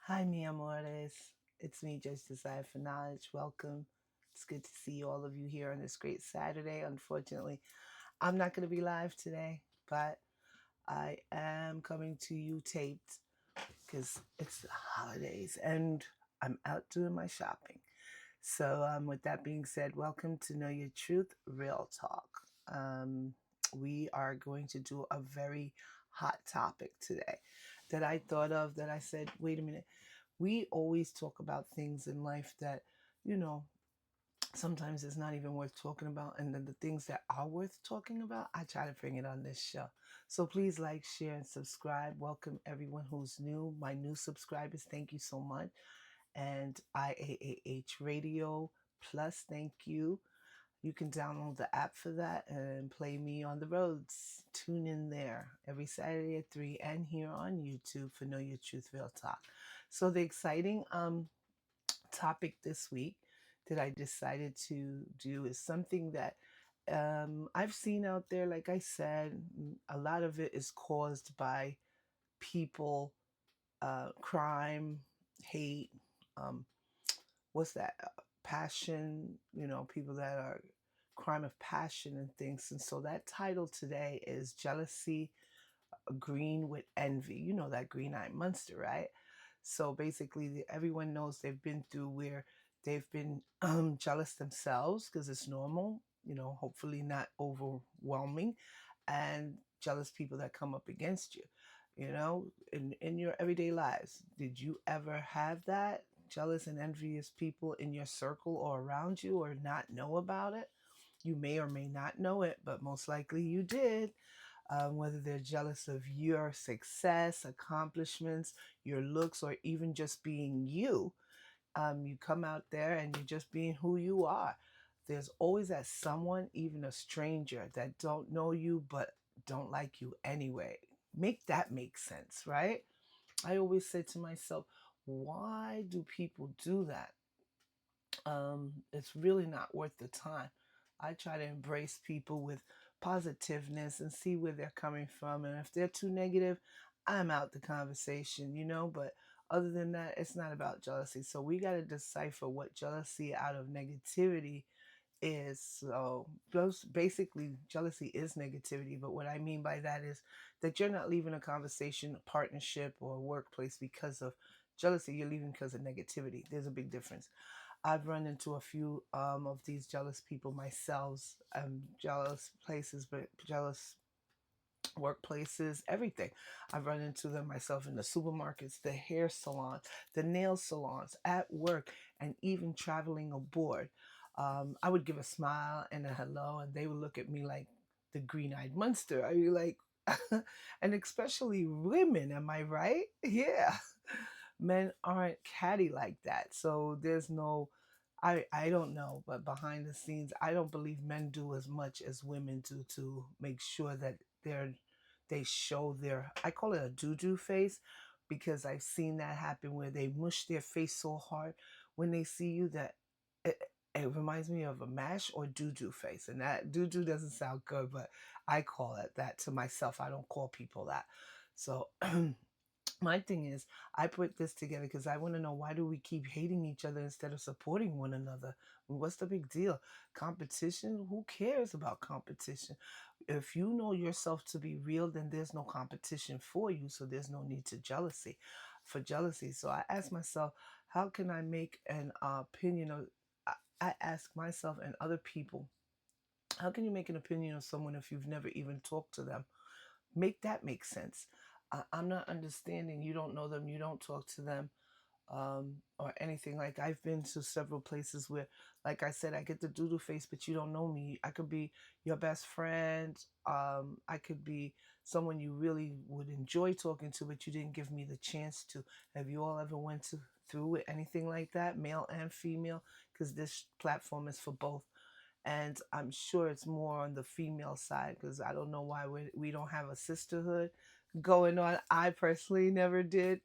Hi, mi amores. It's me, JudgeDesire for Knowledge. Welcome. It's good to see all of you here on this great Saturday. Unfortunately, I'm not going to be live today, but I am coming to you taped because it's the holidays and I'm out doing my shopping. So, with that being said, welcome to Know Your Truth, Real Talk. Um, we are going to do a very hot topic today that I thought of that I said, wait a minute, we always talk about things in life that, you know, sometimes it's not even worth talking about. And then the things that are worth talking about, I try to bring it on this show. So please like, share, and subscribe. Welcome everyone who's new. My new subscribers, thank you so much. And IAAH Radio Plus, thank you. You can download the app for that and play me on the roads. Tune in there every Saturday at 3 and here on YouTube for Know Your Truth Real Talk. So the exciting topic this week that I decided to do is something that I've seen out there. Like I said, a lot of it is caused by people, crime, hate, um, what's that? Passion, people that are crime of passion and things. And so that title today is Jealousy Green with Envy. You know that green-eyed monster, right? So basically, everyone knows they've been through where they've been jealous themselves because it's normal, hopefully not overwhelming, and jealous people that come up against you, in your everyday lives. Did you ever have that? Jealous and envious people in your circle or around you, or not know about it? You may or may not know it, but most likely you did. Whether they're jealous of your success, accomplishments, your looks, or even just being you. You come out there and you're just being who you are. There's always that someone, even a stranger, that don't know you but don't like you anyway. Make that make sense, right? I always say to myself, why do people do that? It's really not worth the time. I try to embrace people with positiveness and see where they're coming from. And if they're too negative, I'm out the conversation. But other than that, it's not about jealousy. So we got to decipher what jealousy out of negativity is. So basically, jealousy is negativity. But what I mean by that is that you're not leaving a conversation, a partnership, or a workplace because of jealousy. You're leaving because of negativity. There's a big difference. I've run into a few of these jealous people myself, jealous places, but jealous workplaces, everything. I've run into them myself in the supermarkets, the hair salons, the nail salons, at work, and even traveling aboard. I would give a smile and a hello, and they would look at me like the green-eyed monster. I'd be like, and especially women, am I right? Yeah. Men aren't catty like that. So there's no, I don't know, but behind the scenes, I don't believe men do as much as women do to make sure that they show their, I call it a doo-doo face, because I've seen that happen where they mush their face so hard when they see you that it, it reminds me of a mash or doo-doo face. And that doo-doo doesn't sound good, but I call it that to myself. I don't call people that. So my thing is, I put this together because I want to know, why do we keep hating each other instead of supporting one another? What's the big deal? Competition? Who cares about competition? If you know yourself to be real, then there's no competition for you, so there's no need to jealousy. So I ask myself, how can I make an opinion of? I ask myself and other people, how can you make an opinion of someone if you've never even talked to them? Make that make sense. I'm not understanding. You don't know them, you don't talk to them, or anything. Like, I've been to several places where, like I said, I get the doodle face, but you don't know me. I could be your best friend. I could be someone you really would enjoy talking to, but you didn't give me the chance to. Have you all ever went through with anything like that, male and female? Because this platform is for both, and I'm sure it's more on the female side because I don't know why we don't have a sisterhood going on. I personally never did,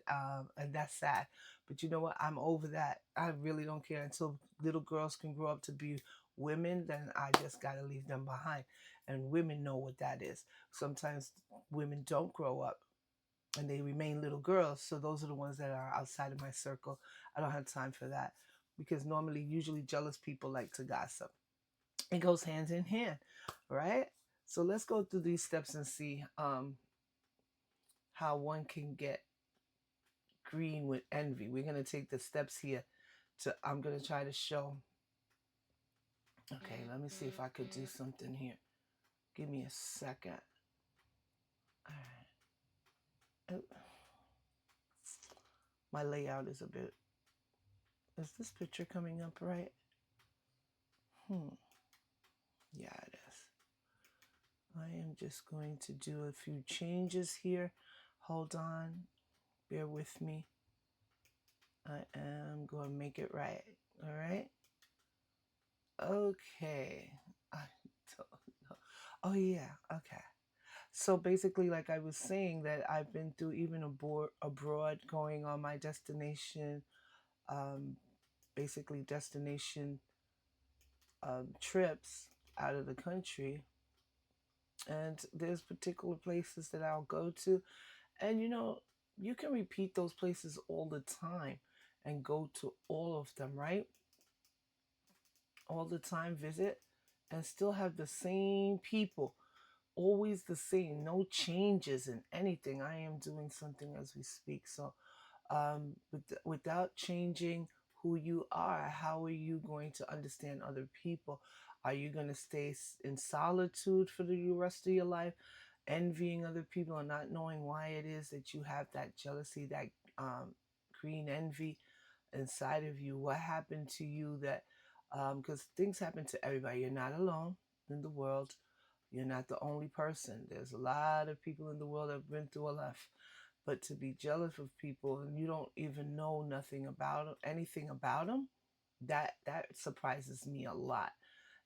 and that's sad. But you know what? I'm over that. I really don't care until little girls can grow up to be women. Then I just gotta leave them behind, and women know what that is. Sometimes women don't grow up. and they remain little girls. So those are the ones that are outside of my circle. I don't have time for that because normally, usually jealous people like to gossip. It goes hand in hand, right? So let's go through these steps and see how one can get green with envy. We're going to take the steps here I'm going to try to show. Okay, let me see if I could do something here. Give me a second. All right. Oh, my layout is a bit. Is this picture coming up right? Yeah, it is. I am just going to do a few changes here. Hold on. Bear with me. I am going to make it right. All right. Okay. I don't know. Oh, yeah. Okay. So basically, like I was saying, that I've been through even abroad, going on my destination, um, basically destination trips out of the country. And there's particular places that I'll go to. And you can repeat those places all the time and go to all of them, right? All the time visit and still have the same people, always the same, no changes in anything. I am doing something as we speak. So without changing who you are, how are you going to understand other people? Are you going to stay in solitude for the rest of your life, envying other people and not knowing why it is that you have that jealousy, that green envy inside of you? What happened to you that, because things happen to everybody. You're not alone in the world. You're not the only person. There's a lot of people in the world that have been through a lot. But to be jealous of people and you don't even know nothing about them, anything about them, that surprises me a lot.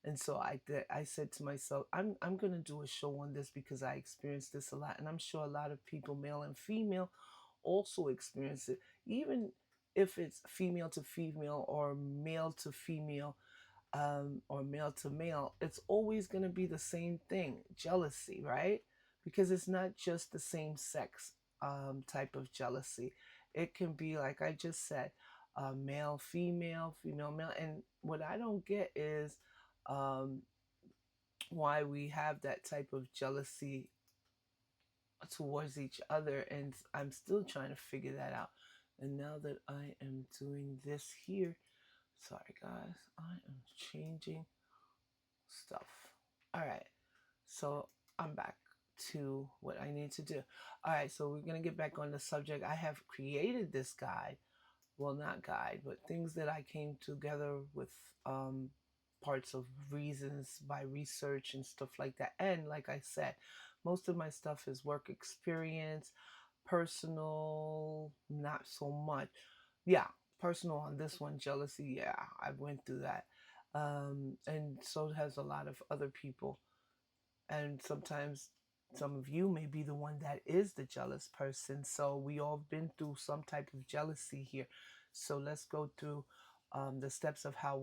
And so I said to myself, I'm gonna do a show on this because I experienced this a lot, and I'm sure a lot of people, male and female, also experience it. Even if it's female to female or male to female, or male to male, it's always going to be the same thing, jealousy, right? Because it's not just the same sex type of jealousy. It can be, like I just said, male, female, female, male. And what I don't get is um, why we have that type of jealousy towards each other. And I'm still trying to figure that out. And now that I am doing this here, sorry guys, I am changing stuff. All right, so I'm back to what I need to do. All right, so we're going to get back on the subject. I have created this guide. Well, not guide, but things that I came together with, parts of reasons by research and stuff like that. And like I said, most of my stuff is work experience, personal, not so much. Yeah, personal on this one, jealousy. Yeah, I went through that. And so has a lot of other people. And sometimes some of you may be the one that is the jealous person. So we all been through some type of jealousy here. So let's go through the steps of how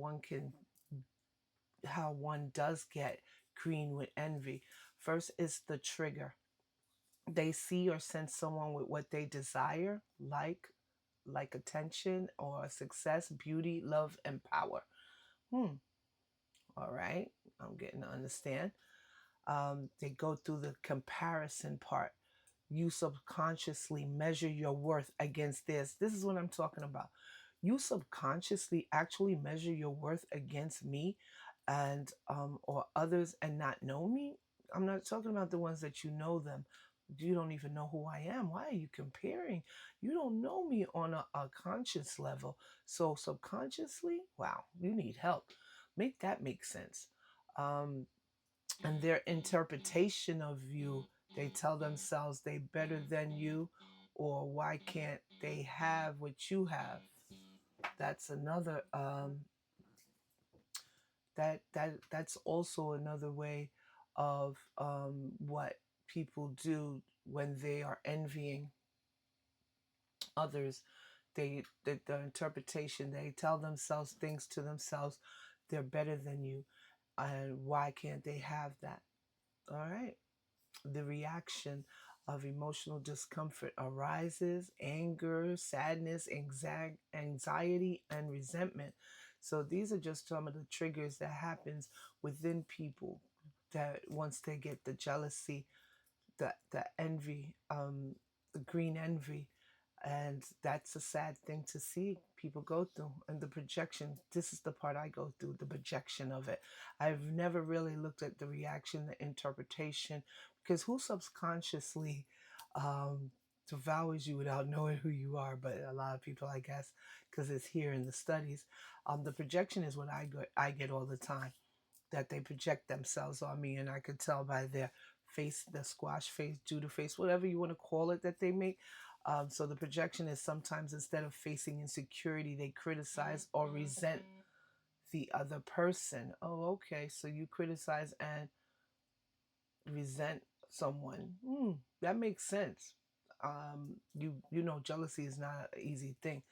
one does get green with envy. First is the trigger. They see or sense someone with what they desire, like attention or success, beauty, love, and power. All right, I'm getting to understand. They go through the comparison part. You subconsciously measure your worth against this. This is what I'm talking about. You subconsciously actually measure your worth against me and or others and not know me. I'm not talking about the ones that you know them. You don't even know who I am. Why are you comparing? You don't know me on a conscious level. So subconsciously, wow, you need help. Make that make sense. Um, and their interpretation of you, they tell themselves they better than you, or why can't they have what you have? That's another that's also another way of what people do when they are envying others. The interpretation, they tell themselves things to themselves, they're better than you, and why can't they have that? All right. The reaction. of emotional discomfort arises: anger, sadness, anxiety, and resentment. So these are just some of the triggers that happens within people that once they get the jealousy, the envy, the green envy. And that's a sad thing to see people go through. And the projection, this is the part I go through, the projection of it. I've never really looked at the reaction, the interpretation, because who subconsciously devours you without knowing who you are? But a lot of people, I guess, because it's here in the studies. The projection is what I get all the time, that they project themselves on me, and I could tell by their face, the squash face, Judah face, whatever you want to call it, that they make. So the projection is sometimes, instead of facing insecurity, they criticize or resent the other person. Oh, okay. So you criticize and resent someone. That makes sense. You know, jealousy is not an easy thing.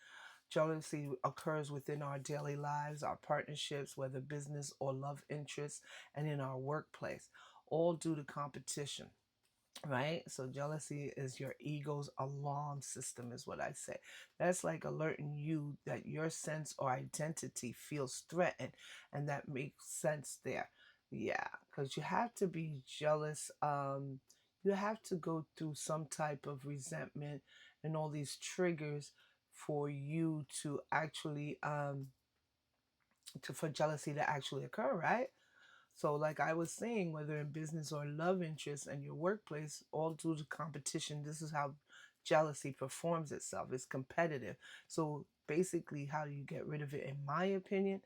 Jealousy occurs within our daily lives, our partnerships, whether business or love interests, and in our workplace, all due to competition, right? So jealousy is your ego's alarm system, is what I say. That's like alerting you that your sense or identity feels threatened, and that makes sense there. Yeah, because you have to be jealous. You have to go through some type of resentment and all these triggers for you to actually for jealousy to actually occur, right? So, like I was saying, whether in business or love interests and your workplace, all due to competition, this is how jealousy performs itself. It's competitive. So, basically, how do you get rid of it, in my opinion,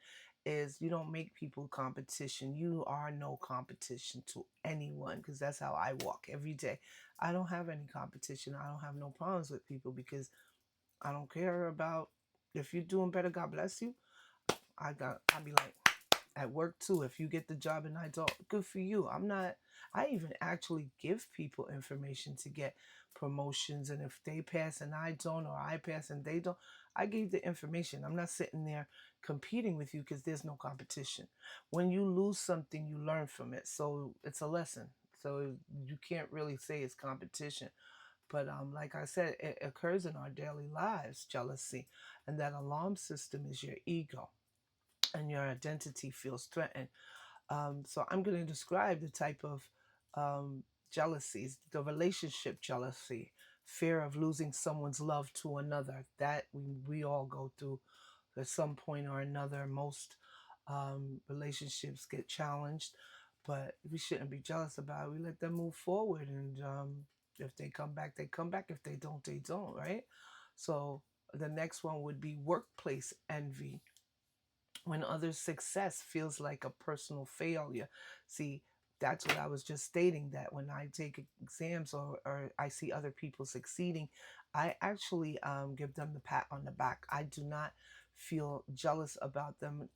is you don't make people competition. You are no competition to anyone, because that's how I walk every day. I don't have any competition. I don't have no problems with people, because I don't care about if you're doing better, God bless you. I'd be like, at work too, if you get the job and I don't, good for you. I even actually give people information to get promotions, and if they pass and I don't, or I pass and they don't, I gave the information. I'm not sitting there competing with you, because there's no competition. When you lose something, you learn from it, so it's a lesson. So you can't really say it's competition. But like I said, it occurs in our daily lives, jealousy, and that alarm system is your ego, and your identity feels threatened. So I'm going to describe the type of jealousies: the relationship jealousy, fear of losing someone's love to another. That we all go through at some point or another. Most relationships get challenged, but we shouldn't be jealous about it. We let them move forward, and if they come back, they come back. If they don't, they don't, right? So the next one would be workplace envy, when others' success feels like a personal failure. See, that's what I was just stating, that when I take exams, or I see other people succeeding, I actually give them the pat on the back. I do not feel jealous about them.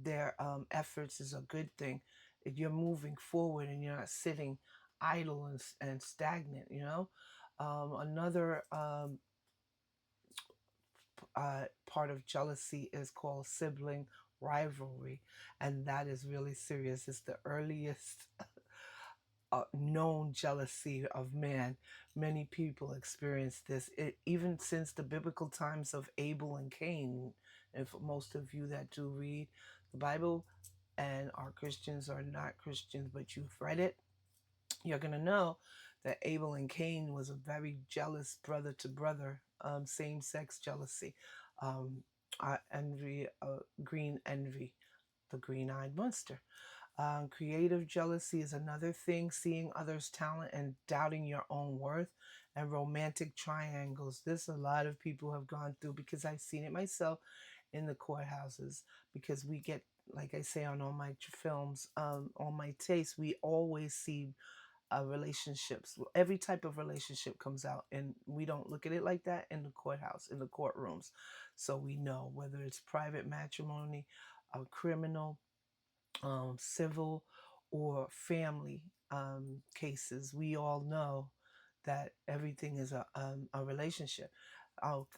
Their efforts is a good thing. You're moving forward and you're not sitting idle and stagnant, you know? Another part of jealousy is called sibling rivalry, and that is really serious. It's the earliest known jealousy of man. Many people experience this, even since the biblical times of Abel and Cain. And for most of you that do read the Bible and are Christians or not Christians, but you've read it, you're going to know that Abel and Cain was a very jealous brother to brother, same-sex jealousy, um, envy, green envy, the green-eyed monster. Creative jealousy is another thing, seeing others' talent and doubting your own worth. And romantic triangles. This a lot of people have gone through, because I've seen it myself in the courthouses. Because we get, like I say on all my films, on my taste, we always see relationships. Every type of relationship comes out, and we don't look at it like that in the courthouse, in the courtrooms. So we know whether it's private matrimony, criminal, civil, or family cases. We all know that everything is a relationship. I'll,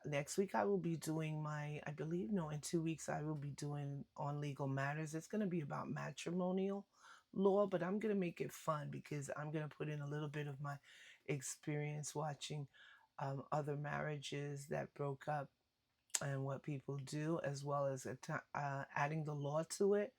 Next week I will be doing I believe, no, in 2 weeks I will be doing on legal matters. It's going to be about matrimonial law, but I'm going to make it fun because I'm going to put in a little bit of my experience watching other marriages that broke up and what people do, as well as adding the law to it,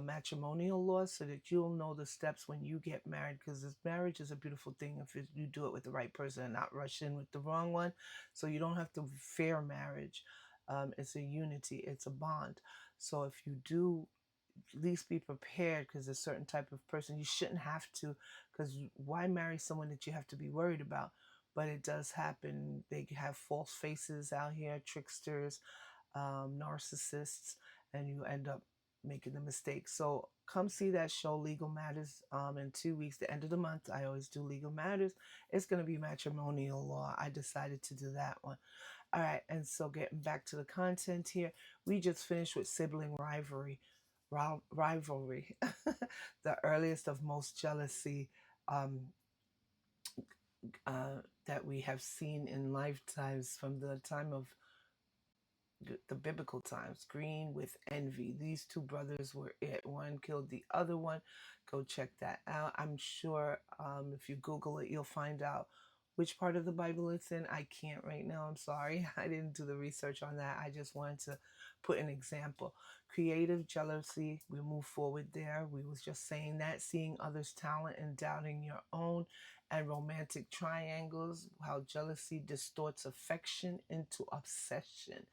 matrimonial law, so that you'll know the steps when you get married. Because this marriage is a beautiful thing if you do it with the right person and not rush in with the wrong one. So you don't have to fear marriage. It's a unity, it's a bond. So if you do, at least be prepared, because a certain type of person you shouldn't have to, because why marry someone that you have to be worried about? But it does happen. They have false faces out here, tricksters, narcissists, and you end up making the mistake. So come see that show, Legal Matters, in 2 weeks, the end of the month. I always do Legal Matters. It's going to be matrimonial law. I decided to do that one. All right, and so getting back to the content here, we just finished with sibling rivalry, the earliest of most jealousy, um, that we have seen in lifetimes from the time of the biblical times. Green with envy. These two brothers were it. One killed the other one. Go check that out. I'm sure if you Google it, you'll find out which part of the Bible it's in. I can't right now. I'm sorry. I didn't do the research on that. I just wanted to put an example. Creative jealousy. We move forward there. We was just saying that. Seeing others' talent and doubting your own. And romantic triangles. How jealousy distorts affection into obsession.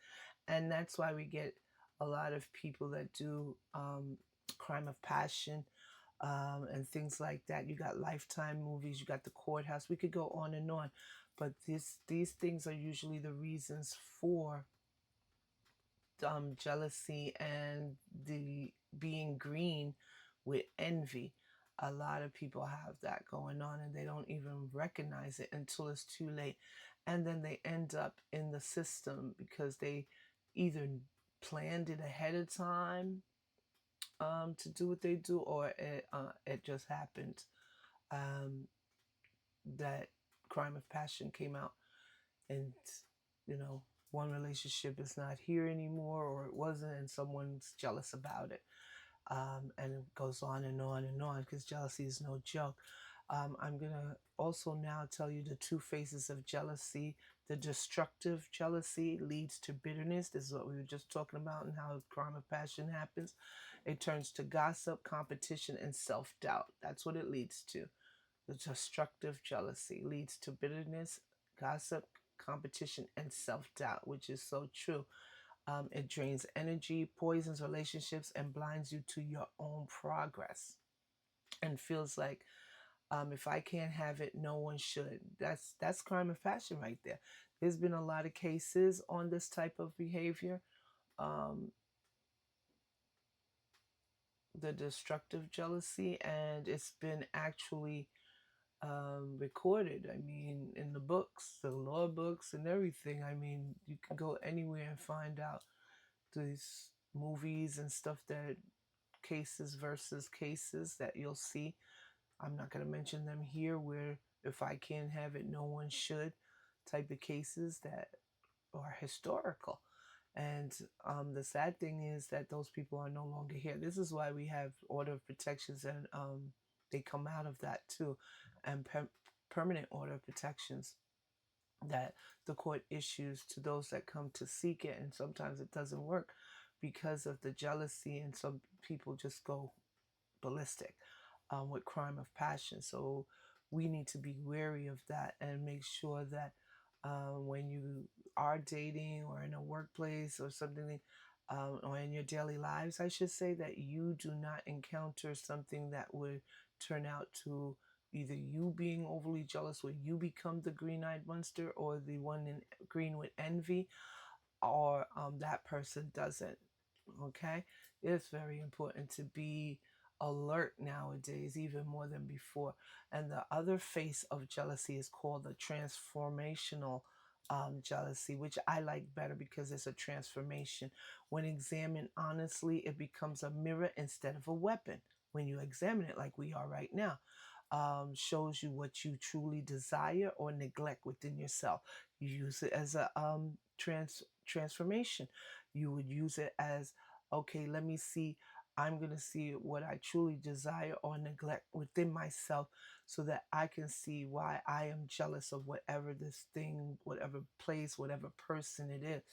And that's why we get a lot of people that do crime of passion, and things like that. You got Lifetime movies, you got The Courthouse. We could go on and on, but these things are usually the reasons for jealousy and the being green with envy. A lot of people have that going on and they don't even recognize it until it's too late. And then they end up in the system because they either planned it ahead of time, to do what they do, or it just happened, um, that crime of passion came out, and one relationship is not here anymore, or it wasn't, and someone's jealous about it. And it goes on and on and on, because jealousy is no joke. I'm going to also now tell you the two phases of jealousy. The destructive jealousy leads to bitterness. This is what we were just talking about, and how crime of passion happens. It turns to gossip, competition, and self doubt. That's what it leads to. The destructive jealousy leads to bitterness, gossip, competition, and self doubt, which is so true. It drains energy, poisons relationships, and blinds you to your own progress. And feels like, if I can't have it, no one should. That's crime of passion right there. There's been a lot of cases on this type of behavior. Um, the destructive jealousy, and it's been actually recorded. I mean, in the books, the law books, and everything. I mean, you can go anywhere and find out these movies and stuff, that cases versus cases that you'll see. I'm not going to mention them here, where if I can't have it, no one should type of cases that are historical. And the sad thing is that those people are no longer here. This is why we have order of protections, and they come out of that too, and permanent order of protections that the court issues to those that come to seek it. And sometimes it doesn't work because of the jealousy, and some people just go ballistic, with crime of passion. So we need to be wary of that and make sure that, when you are dating or in a workplace or something, or in your daily lives, I should say, that you do not encounter something that would turn out to either you being overly jealous, where you become the green-eyed monster, or the one in green with envy, or that person doesn't. Okay, it's very important to be alert nowadays, even more than before. And the other face of jealousy is called the transformational jealousy, which I like better because it's a transformation. When examined honestly, it becomes a mirror instead of a weapon. When you examine it like we are right now, shows you what you truly desire or neglect within yourself. You use it as a transformation. You would use it as, okay, let me see. I'm going to see what I truly desire or neglect within myself so that I can see why I am jealous of whatever this thing, whatever place, whatever person it is.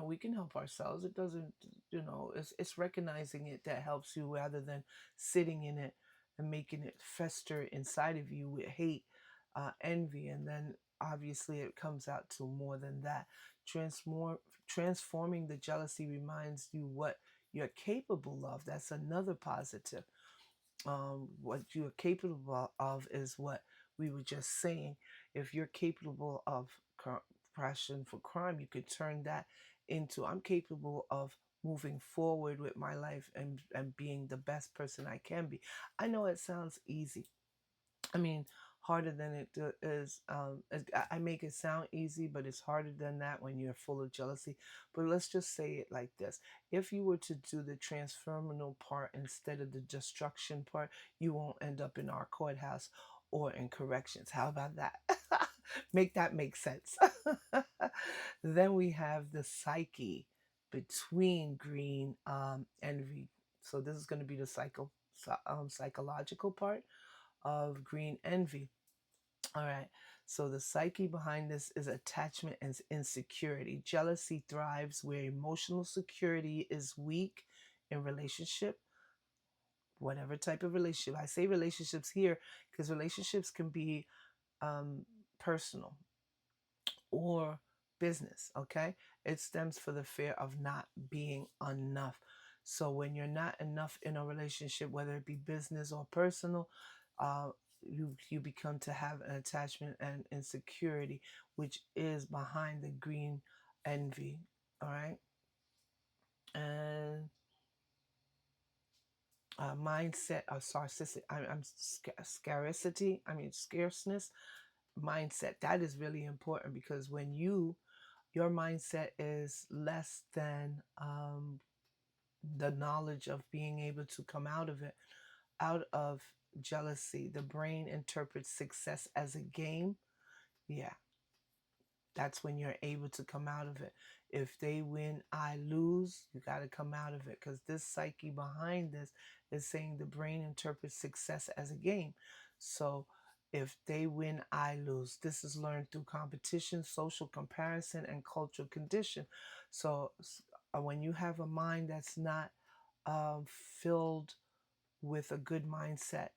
We can help ourselves. It doesn't, it's recognizing it that helps you rather than sitting in it and making it fester inside of you with hate, envy, and then obviously it comes out to more than that. Transform, Transforming the jealousy reminds you what you're capable of. That's another positive. What you're capable of is what we were just saying. If you're capable of passion for crime, you could turn that into I'm capable of moving forward with my life and being the best person I can be. I know it sounds easy. I mean, harder than it is. I make it sound easy, but it's harder than that when you're full of jealousy. But let's just say it like this: if you were to do the transformational part instead of the destruction part, you won't end up in our courthouse or in corrections. How about that? Make that make sense. Then we have the psyche between green, envy. So this is going to be the psychological part of green envy. All right. So the psyche behind this is attachment and insecurity. Jealousy thrives where emotional security is weak in relationship, whatever type of relationship. I say relationships here because relationships can be personal or business, okay? It stems for the fear of not being enough. So when you're not enough in a relationship, whether it be business or personal, uh, you become to have an attachment and insecurity, which is behind the green envy. All right, and mindset of scarcity. Scarcity. I mean scarceness mindset. That is really important because when your mindset is less than the knowledge of being able to come out of it, out of jealousy. The brain interprets success as a game. Yeah, that's when you're able to come out of it. If they win, I lose, you got to come out of it because this psyche behind this is saying the brain interprets success as a game. So if they win, I lose. This is learned through competition, social comparison, and cultural condition. So when you have a mind that's not filled with a good mindset,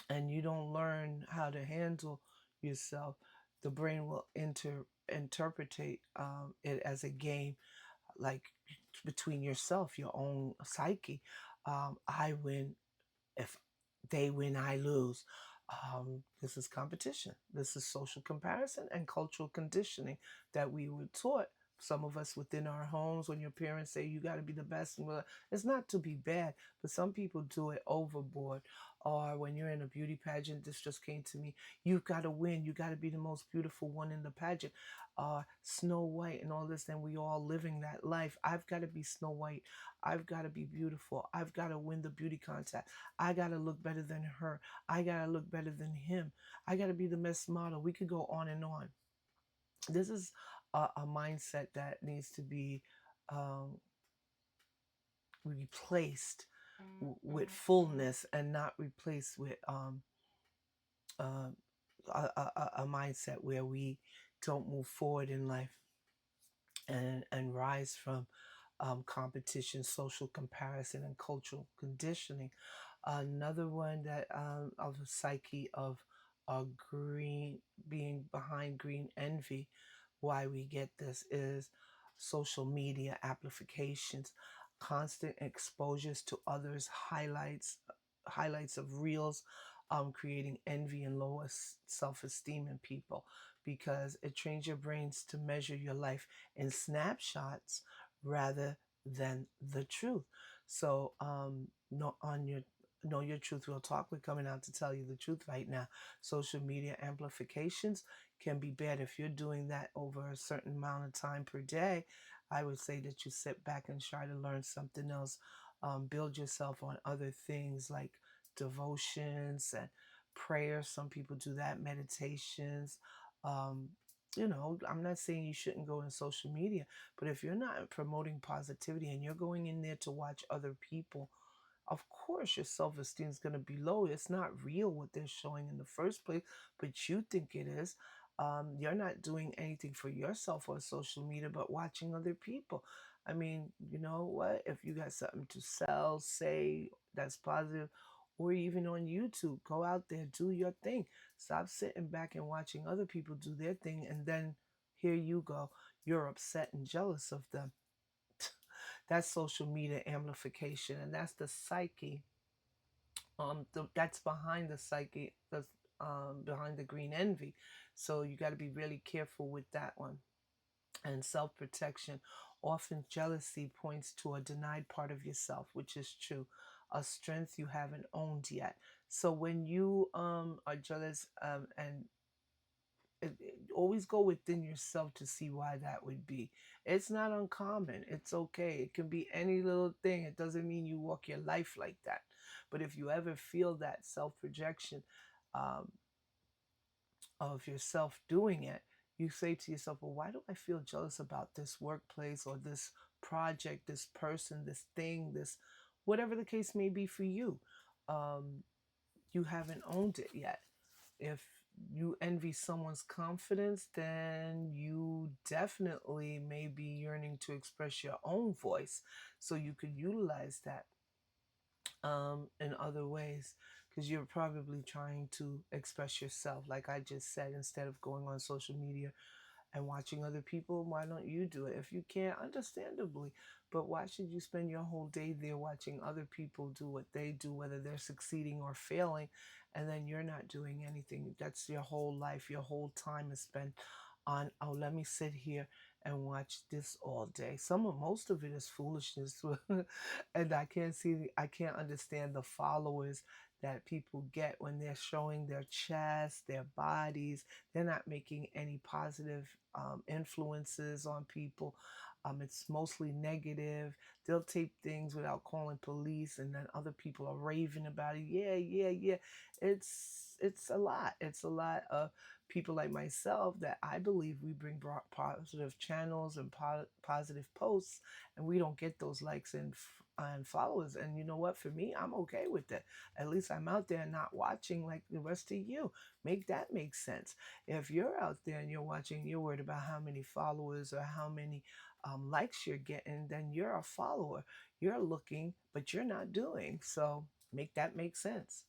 and you don't learn how to handle yourself, the brain will interpretate it as a game, like between yourself, your own psyche. I win. If they win, I lose. This is competition. This is social comparison and cultural conditioning that we were taught. Some of us within our homes, when your parents say you got to be the best, and it's not to be bad, but some people do it overboard. Or when you're in a beauty pageant, this just came to me. You've got to win. You got to be the most beautiful one in the pageant. Snow White and all this. Then we all living that life. I've got to be Snow White. I've got to be beautiful. I've got to win the beauty contest. I got to look better than her. I got to look better than him. I got to be the best model. We could go on and on. This is a mindset that needs to be um, replaced with fullness and not replaced with uh, a mindset where we don't move forward in life and rise from competition, social comparison, and cultural conditioning. Another one that of the psyche of green, being behind green envy, why we get this is social media amplifications, constant exposures to others, highlights of reels, creating envy and lower self-esteem in people because it trains your brains to measure your life in snapshots rather than the truth. So, no, on your Know Your Truth, Real Talk. We're coming out to tell you the truth right now. Social media amplifications can be bad. If you're doing that over a certain amount of time per day, I would say that you sit back and try to learn something else. Build yourself on other things like devotions and prayer. Some people do that, meditations, um, I'm not saying you shouldn't go in social media, but if you're not promoting positivity and you're going in there to watch other people, of course your self-esteem is going to be low. It's not real what they're showing in the first place, but you think it is. You're not doing anything for yourself on social media but watching other people. I mean, you know what, if you got something to sell, say, that's positive, or even on YouTube, go out there, do your thing. Stop sitting back and watching other people do their thing, and then here you go, you're upset and jealous of them. That's social media amplification, and that's the psyche. That's behind the psyche. That's behind the green envy. So you got to be really careful with that one. And self protection. Often jealousy points to a denied part of yourself, which is true, a strength you haven't owned yet. So when you are jealous, and always go within yourself to see why that would be. It's not uncommon. It's okay. It can be any little thing. It doesn't mean you walk your life like that. But if you ever feel that self projection um, of yourself doing it, you say to yourself, well, why do I feel jealous about this workplace or this project, this person, this thing, this whatever the case may be for you? Um, you haven't owned it yet. If you envy someone's confidence, then you definitely may be yearning to express your own voice. So you could utilize that in other ways, because you're probably trying to express yourself, like I just said, instead of going on social media and watching other people. Why don't you do it? If you can't, understandably. But why should you spend your whole day there watching other people do what they do, whether they're succeeding or failing, and then you're not doing anything? That's your whole life. Your whole time is spent on, oh, let me sit here and watch this all day. Most of it is foolishness. And I can't understand the followers that people get when they're showing their chest, their bodies. They're not making any positive influences on people. It's mostly negative. They'll tape things without calling police, and then other people are raving about it. Yeah, yeah, yeah. It's a lot. It's a lot of people like myself that I believe we bring positive channels and positive posts, and we don't get those likes and followers. And you know what? For me, I'm okay with that. At least I'm out there not watching like the rest of you. Make that make sense. If you're out there and you're watching, you're worried about how many followers or how many likes you're getting, then you're a follower. You're looking, but you're not doing. So make that make sense.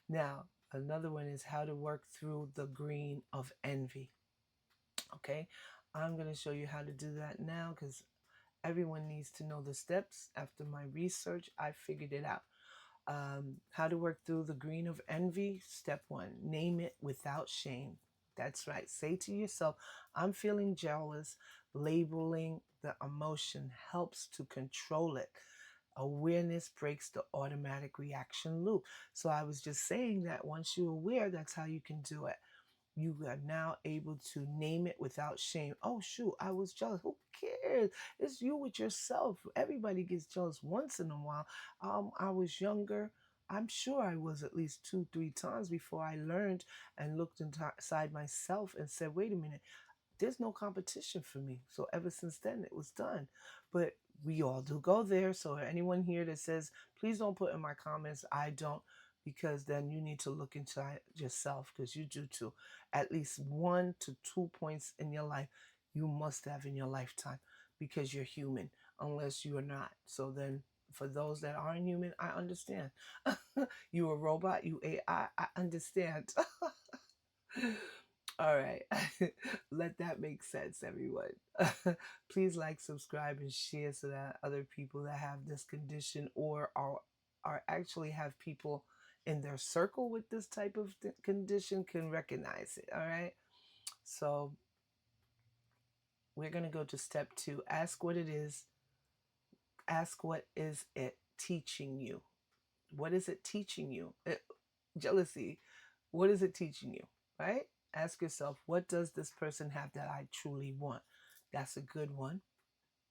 Now, another one is how to work through the green of envy. Okay, I'm going to show you how to do that now because everyone needs to know the steps. After my research, I figured it out. How to work through the green of envy. Step one, name it without shame. That's right. Say to yourself, I'm feeling jealous. Labeling the emotion helps to control it. Awareness breaks the automatic reaction loop. So I was just saying that once you're aware, that's how you can do it. You are now able to name it without shame. Oh, shoot, I was jealous. Who cares? It's you with yourself. Everybody gets jealous once in a while. I was younger. I'm sure I was at least 2, 3 times before I learned and looked inside myself and said, wait a minute, there's no competition for me. So ever since then, it was done. But we all do go there. So anyone here that says, please don't put in my comments, I don't, because then you need to look inside yourself, because you do too. At least 1 to 2 points in your life you must have in your lifetime, because you're human, unless you are not. So then for those that aren't human, I understand. You a robot, you AI, I understand. All right. Let that make sense, everyone. Please like, subscribe, and share so that other people that have this condition or are actually have people in their circle with this type of condition can recognize it. All right. So we're going to go to step 2. Ask what it is. Ask what is it teaching you? What is it teaching you? Jealousy. What is it teaching you? Right? Ask yourself, what does this person have that I truly want? That's a good one.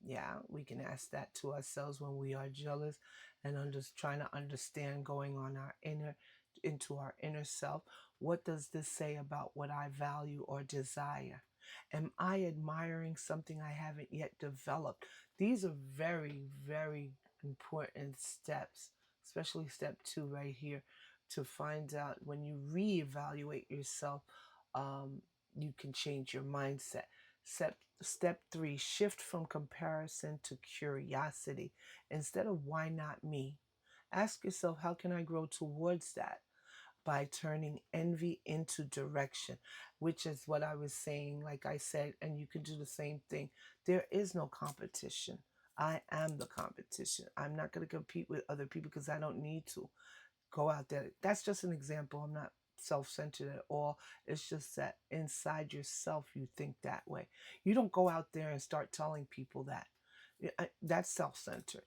Yeah, we can ask that to ourselves when we are jealous and just trying to understand going on into our inner self. What does this say about what I value or desire? Am I admiring something I haven't yet developed? These are very, very important steps, especially step 2 right here, to find out when you reevaluate yourself, um, you can change your mindset. Step 3, shift from comparison to curiosity. Instead of why not me, ask yourself, how can I grow towards that? By turning envy into direction, which is what I was saying, like I said, and you can do the same thing. There is no competition. I am the competition. I'm not going to compete with other people because I don't need to go out there. That's just an example. I'm not self-centered at all. It's just that inside yourself you think that way. You don't go out there and start telling people that. That's self-centered.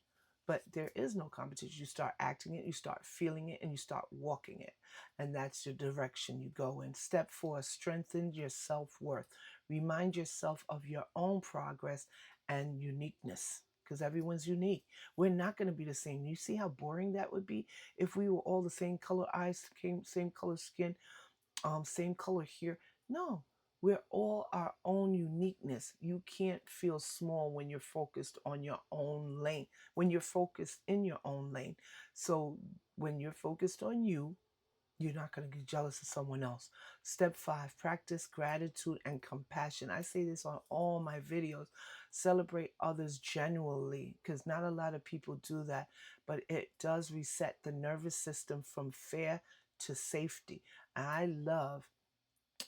But there is no competition. You start acting it, you start feeling it, and you start walking it. And that's your direction you go in. Step 4, strengthen your self-worth. Remind yourself of your own progress and uniqueness, because everyone's unique. We're not going to be the same. You see how boring that would be if we were all the same color eyes, same color skin, same color hair. No, we're all our own uniqueness. You can't feel small when you're focused on your own lane, when you're focused in your own lane. So when you're focused on you, you're not going to get jealous of someone else. Step 5, practice gratitude and compassion. I say this on all my videos. Celebrate others genuinely, because not a lot of people do that, but it does reset the nervous system from fear to safety. I love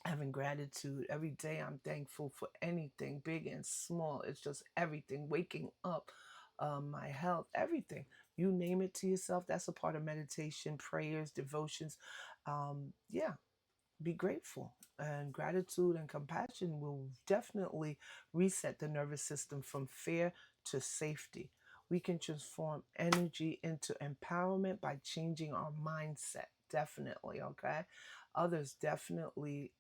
having gratitude every day. I'm thankful for anything, big and small. It's just everything. Waking up, my health, everything. You name it to yourself. That's a part of meditation, prayers, devotions. Yeah, be grateful. And gratitude and compassion will definitely reset the nervous system from fear to safety. We can transform energy into empowerment by changing our mindset. Definitely, okay? Others definitely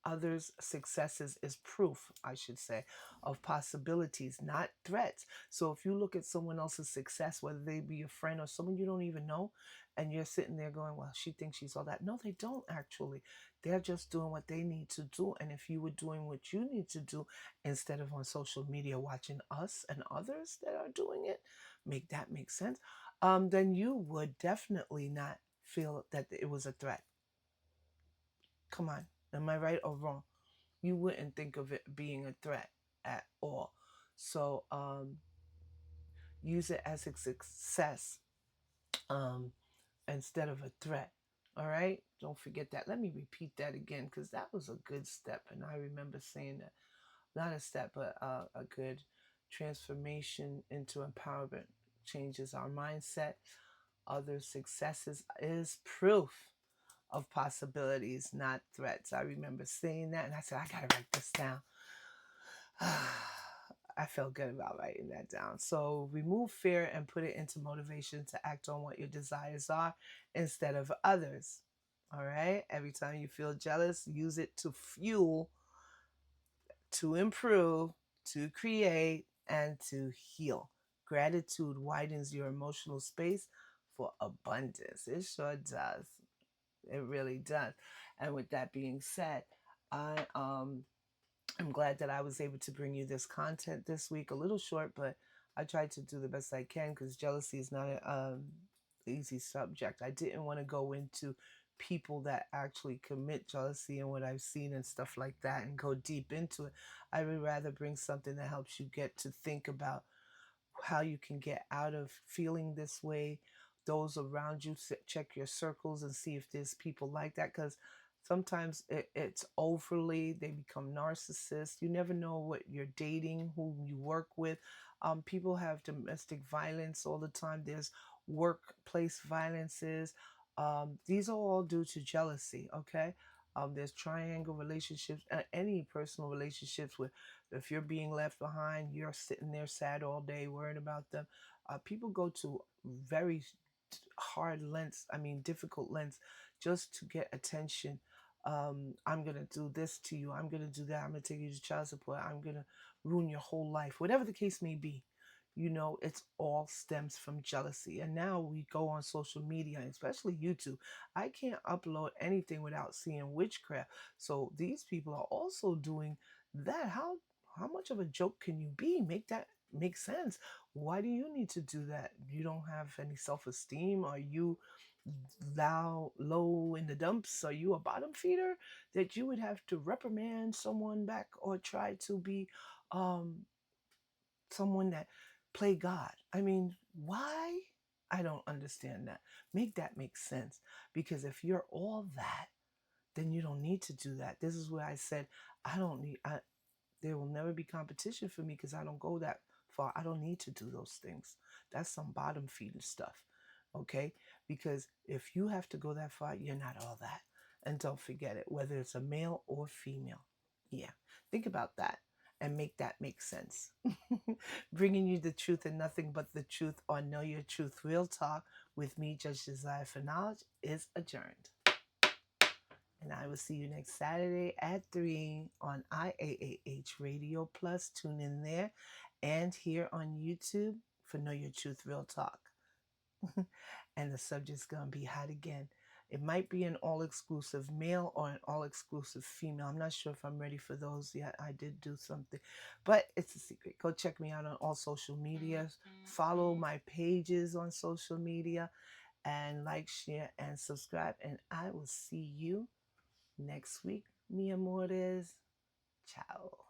others' successes is proof, I should say, of possibilities, not threats. So if you look at someone else's success, whether they be a friend or someone you don't even know, and you're sitting there going, well, she thinks she's all that. No, they don't actually. They're just doing what they need to do. And if you were doing what you need to do instead of on social media watching us and others that are doing it, make sense, then you would definitely not feel that it was a threat. Come on. Am I right or wrong? You wouldn't think of it being a threat at all. So use it as a success, um, instead of a threat. All right? Don't forget that. Let me repeat that again, because that was a good step. And I remember saying that. Not a step, but a good transformation into empowerment changes our mindset. Other successes is proof of possibilities, not threats. I remember saying that, and I said, I got to write this down. I felt good about writing that down. So remove fear and put it into motivation to act on what your desires are instead of others. All right? Every time you feel jealous, use it to fuel, to improve, to create, and to heal. Gratitude widens your emotional space for abundance. It sure does. It really does. And with that being said, I'm glad that I was able to bring you this content this week. A little short, but I tried to do the best I can, because jealousy is not an easy subject. I didn't want to go into people that actually commit jealousy and what I've seen and stuff like that and go deep into it. I would rather bring something that helps you get to think about how you can get out of feeling this way. Those around you, check your circles and see if there's people like that, because sometimes it's overly, they become narcissists. You never know what you're dating, who you work with. People have domestic violence all the time. There's workplace violences. These are all due to jealousy, okay? There's triangle relationships, any personal relationships with, if you're being left behind, you're sitting there sad all day worrying about them. People go to very hard lengths, I mean, difficult lengths, just to get attention. I'm going to do this to you. I'm going to do that. I'm going to take you to child support. I'm going to ruin your whole life. Whatever the case may be, It's all stems from jealousy. And now we go on social media, especially YouTube. I can't upload anything without seeing witchcraft. So these people are also doing that. How much of a joke can you be? Make that make sense. Why do you need to do that? You don't have any self-esteem? Are you low in the dumps? Are you a bottom feeder that you would have to reprimand someone back or try to be um someone that play God? I mean, why? I don't understand that. Make that make sense. Because if you're all that, then you don't need to do that. This is where I said I don't need I there will never be competition for me because I don't go that far. I don't need to do those things. That's some bottom feeder stuff. Okay? Because if you have to go that far, you're not all that. And don't forget it, whether it's a male or female. Yeah. Think about that and make that make sense. Bringing you the truth and nothing but the truth on Know Your Truth Real Talk with me, Judge Desire for Knowledge, is adjourned. And I will see you next Saturday at 3 on IAAH Radio Plus. Tune in there and here on YouTube for Know Your Truth Real Talk. And the subject's going to be hot again. It might be an all-exclusive male or an all-exclusive female. I'm not sure if I'm ready for those yet. I did do something, but it's a secret. Go check me out on all social medias. Follow my pages on social media and like, share, and subscribe. And I will see you next week. Mi amores. Ciao.